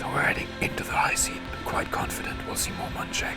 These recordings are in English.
So we're heading into the Highseat. I'm quite confident we'll see more Muntjac.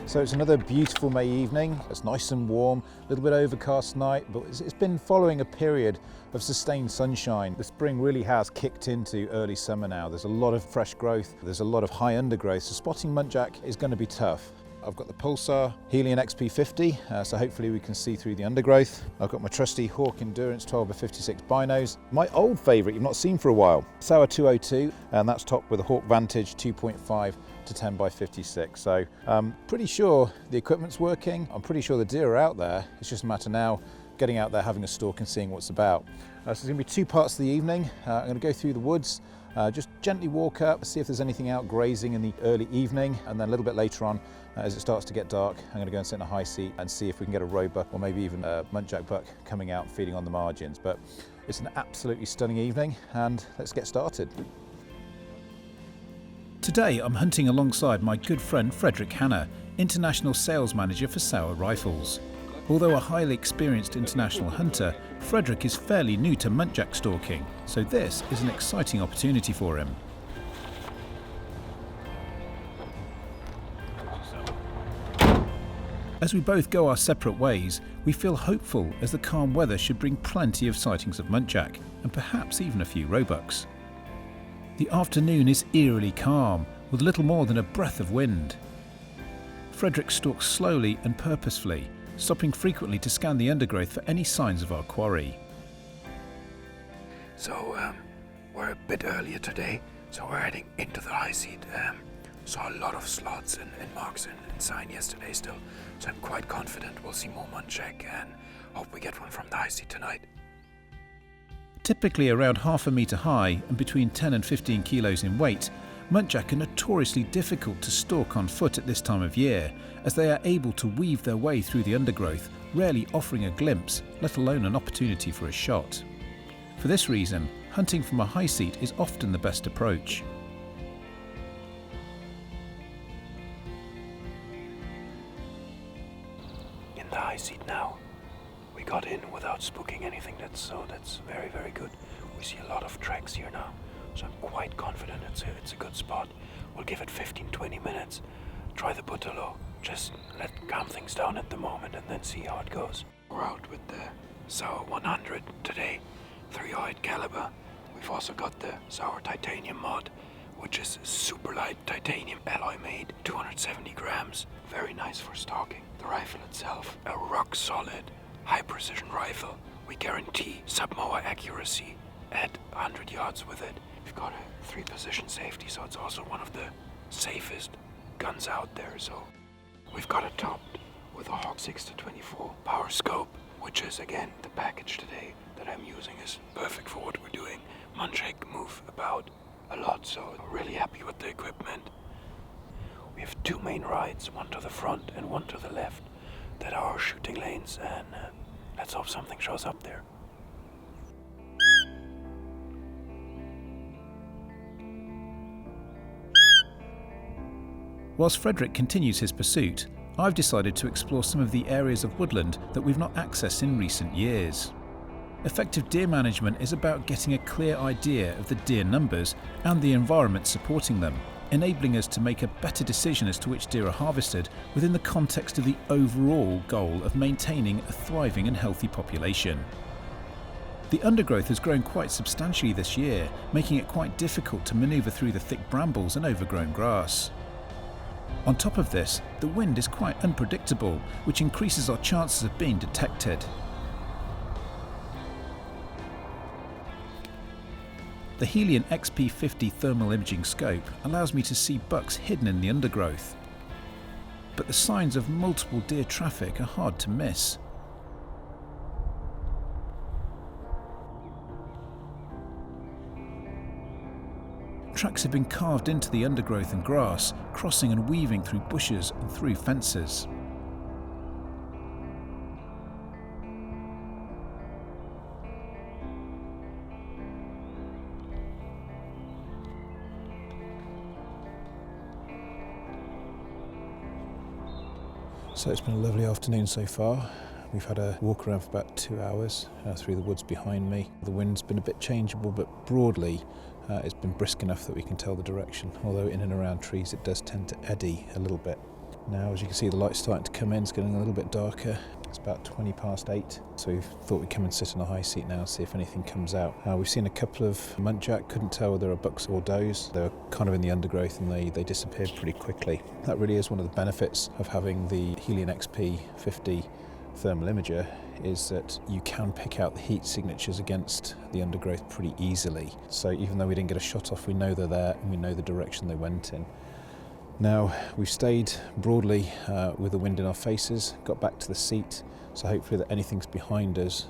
So it's another beautiful May evening. It's nice and warm, a little bit overcast tonight, but it's been following a period of sustained sunshine. The spring really has kicked into early summer now. There's a lot of fresh growth, there's a lot of high undergrowth, so spotting Muntjac is going to be tough. I've got the Pulsar Helion XP50, so hopefully we can see through the undergrowth. I've got my trusty Hawk Endurance 12x56 binos. My old favourite you've not seen for a while, Sauer 202, and that's topped with a Hawk Vantage 2.5 to 10x56. So I'm pretty sure the equipment's working. I'm pretty sure the deer are out there. It's just a matter now getting out there, having a stalk and seeing what's about. So there's going to be two parts of the evening. I'm going to go through the woods, just gently walk up, see if there's anything out grazing in the early evening, and then a little bit later on, as it starts to get dark, I'm going to go and sit in a high seat and see if we can get a roebuck or maybe even a Muntjac buck coming out and feeding on the margins. But it's an absolutely stunning evening, and let's get started. Today I'm hunting alongside my good friend Frederic Hanna, International Sales Manager for Sauer Rifles. Although a highly experienced international hunter, Frederic is fairly new to Muntjac stalking, so this is an exciting opportunity for him. As we both go our separate ways, we feel hopeful as the calm weather should bring plenty of sightings of Muntjac, and perhaps even a few roebucks. The afternoon is eerily calm, with little more than a breath of wind. Frederic stalks slowly and purposefully, stopping frequently to scan the undergrowth for any signs of our quarry. So we're a bit earlier today, so we're heading into the Highseat. Saw a lot of slots and marks and sign yesterday still, so I'm quite confident we'll see more Muntjac and hope we get one from the Highseat tonight. Typically around half a metre high and between 10 and 15 kilos in weight, Muntjac are notoriously difficult to stalk on foot at this time of year, as they are able to weave their way through the undergrowth, rarely offering a glimpse, let alone an opportunity for a shot. For this reason, hunting from a high seat is often the best approach. In the Highseat now. We got in without spooking anything, that's very, very good. We see a lot of tracks here now, so I'm quite confident it's a good spot. We'll give it 15-20 minutes, try the Butterlow, just calm things down at the moment and then see how it goes. We're out with the Sauer 100 today, 308 caliber. We've also got the Sauer titanium mod, which is super light titanium alloy made, 270 grams, very nice for stalking. The rifle itself, a rock solid, high precision rifle. We guarantee sub-mower accuracy at 100 yards with it. We've got a 3-position safety, so it's also one of the safest guns out there. So we've got it topped with a Hawk 6-24 power scope, which is again the package today that I'm using is perfect for what we're doing. Muntjac move about a lot, so I'm really happy with the equipment. We have 2 main rides, one to the front and one to the left, that are our shooting lanes, and let's hope something shows up there. Whilst Frederic continues his pursuit, I've decided to explore some of the areas of woodland that we've not accessed in recent years. Effective deer management is about getting a clear idea of the deer numbers and the environment supporting them, enabling us to make a better decision as to which deer are harvested within the context of the overall goal of maintaining a thriving and healthy population. The undergrowth has grown quite substantially this year, making it quite difficult to manoeuvre through the thick brambles and overgrown grass. On top of this, the wind is quite unpredictable, which increases our chances of being detected. The Helion XP50 thermal imaging scope allows me to see bucks hidden in the undergrowth, but the signs of multiple deer traffic are hard to miss. Tracks have been carved into the undergrowth and grass, crossing and weaving through bushes and through fences. So it's been a lovely afternoon so far. We've had a walk around for about 2 hours through the woods behind me. The wind's been a bit changeable, but broadly it's been brisk enough that we can tell the direction, although in and around trees it does tend to eddy a little bit. Now, as you can see, the light's starting to come in, it's getting a little bit darker. It's about 20 past 8, so we thought we'd come and sit on a high seat now and see if anything comes out. We've seen a couple of muntjac, couldn't tell whether they were bucks or does. They were kind of in the undergrowth and they disappeared pretty quickly. That really is one of the benefits of having the Helion XP50 thermal imager, is that you can pick out the heat signatures against the undergrowth pretty easily. So even though we didn't get a shot off, we know they're there and we know the direction they went in. Now, we've stayed broadly with the wind in our faces, got back to the seat, so hopefully that anything's behind us.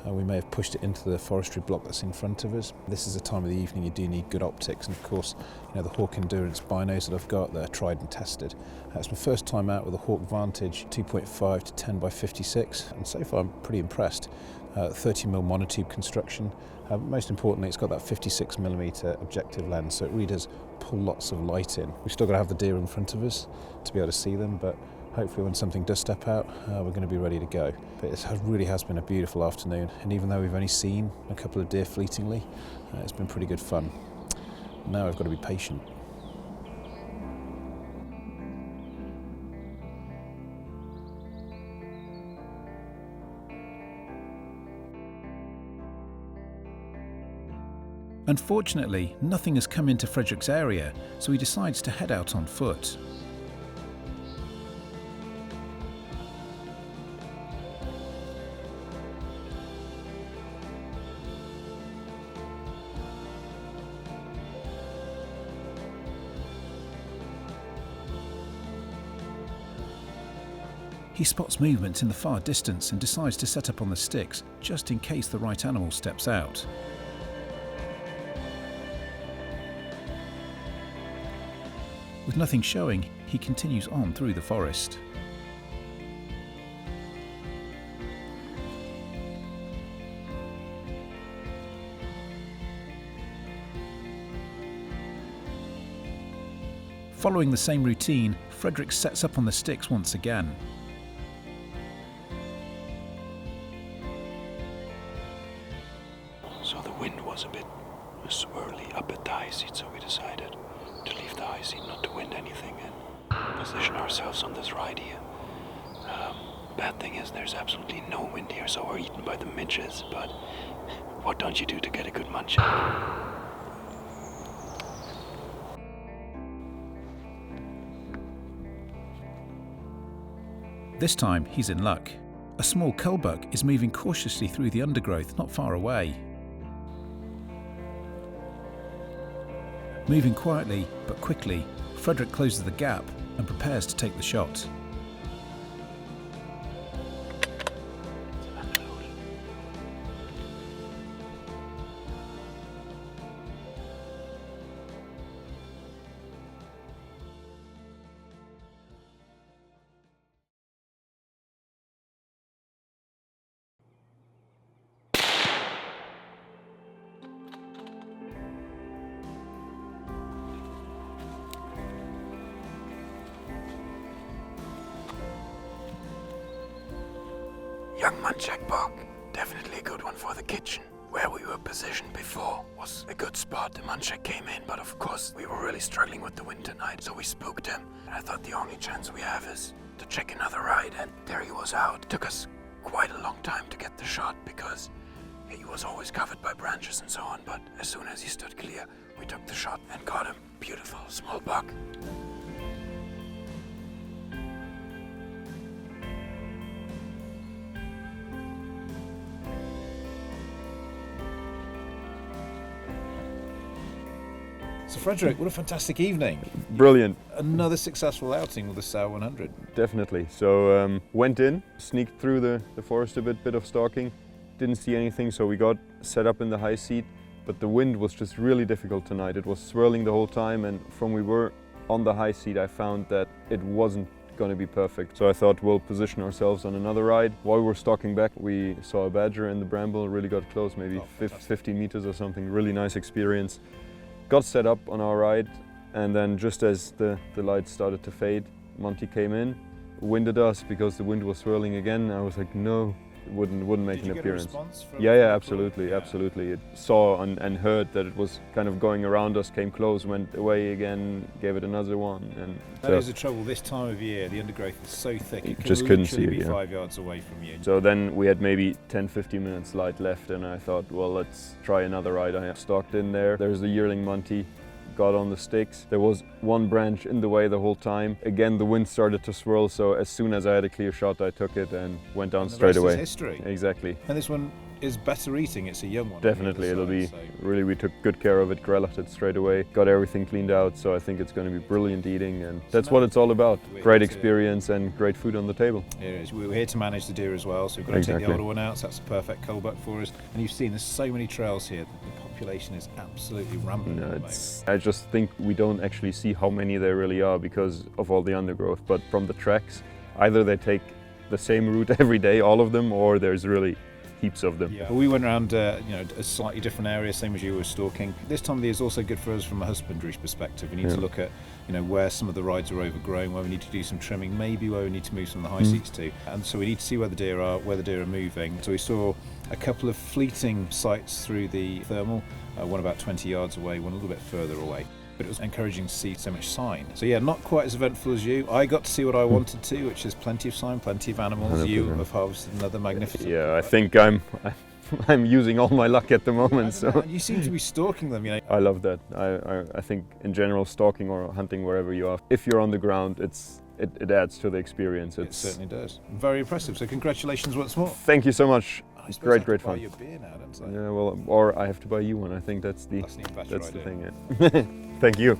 We may have pushed it into the forestry block that's in front of us. This is the time of the evening you do need good optics, and of course, the Hawk Endurance binos that I've got, they're tried and tested. It's my first time out with a Hawk Vantage 2.5 to 10 by 56, and so far I'm pretty impressed. 30mm monotube construction. Most importantly, it's got that 56mm objective lens, so it really does pull lots of light in. We've still got to have the deer in front of us to be able to see them, but hopefully when something does step out, we're going to be ready to go. But it really has been a beautiful afternoon, and even though we've only seen a couple of deer fleetingly, it's been pretty good fun. Now I've got to be patient. Unfortunately, nothing has come into Frederic's area, so he decides to head out on foot. He spots movement in the far distance and decides to set up on the sticks, just in case the right animal steps out. With nothing showing, he continues on through the forest. Following the same routine, Frederic sets up on the sticks once again. So the wind was a bit swirly up at the Highseat, so we decided to leave the Highseat, not to wind anything, and position ourselves on this ride here. Bad thing is there's absolutely no wind here, so we're eaten by the midges, but what don't you do to get a good muntjac? This time he's in luck. A small cullbuck is moving cautiously through the undergrowth not far away. Moving quietly but quickly, Frederic closes the gap and prepares to take the shot. Young muntjac buck, definitely a good one for the kitchen. Where we were positioned before was a good spot. The muntjac came in, but of course we were really struggling with the wind tonight, so we spooked him. And I thought the only chance we have is to check another ride, and there he was out. It took us quite a long time to get the shot because He was always covered by branches and so on, but as soon as he stood clear, we took the shot and got him. Beautiful small buck. So Frederic, what a fantastic evening. Brilliant. Another successful outing with the Sauer 100. Definitely. So went in, sneaked through the forest a bit of stalking, didn't see anything, so we got set up in the high seat, but the wind was just really difficult tonight. It was swirling the whole time, and from we were on the high seat I found that it wasn't going to be perfect. So I thought we'll position ourselves on another ride. While we were stalking back, we saw a badger in the bramble, really got close, maybe 15 meters or something. Really nice experience. Got set up on our ride, and then just as the lights started to fade, Monty came in, winded us because the wind was swirling again. I was like, no, it wouldn't make an appearance. Did you get a response from Yeah, the absolutely, crew? absolutely. It saw and heard that it was kind of going around us, came close, went away again, gave it another one. And That is the trouble this time of year. The undergrowth is so thick, it just can couldn't see literally it, be yeah. 5 yards away from you. So then we had maybe 10-15 minutes light left, and I thought, well, let's try another ride. I stalked in there. There's the yearling Monty. Got on the sticks. There was one branch in the way the whole time. Again, the wind started to swirl, so as soon as I had a clear shot, I took it and went down And the straight rest away. is history. Exactly. And this one is better eating. It's a young one. Definitely, it'll be So really, we took good care of it, grelloed it straight away, got everything cleaned out, so I think it's going to be brilliant eating, and that's what it's all about. We're Great here to- experience and great food on the table. Here it is. We're here to manage the deer as well, so we've got to take Exactly. the older one out, so that's a perfect cull buck for us. And you've seen there's so many trails here. The population is absolutely rampant at the moment. I just think we don't actually see how many there really are because of all the undergrowth, but from the tracks, either they take the same route every day, all of them, or there's really heaps of them. Yeah. Well, we went around, a slightly different area, same as you were stalking. This time of the year is also good for us from a husbandry perspective. We need to look at, where some of the rides are overgrown, where we need to do some trimming, maybe where we need to move some of the high seats to. And so we need to see where the deer are moving. So we saw a couple of fleeting sights through the thermal, one about 20 yards away, one a little bit further away. But it was encouraging to see so much sign. So yeah, not quite as eventful as you. I got to see what I wanted to, which is plenty of sign, plenty of animals. 100%. You have harvested another magnificent. Yeah, I think I'm using all my luck at the moment. So You seem to be stalking them, I love that. I think in general, stalking or hunting wherever you are, if you're on the ground, it adds to the experience. It certainly does. Very impressive. So congratulations once more. Thank you so much. I suppose I have Great to buy fun. you a beer now, don't I? Yeah, well, or I have to buy you one. I think that's the That's an even better the idea. thing. Yeah. Thank you.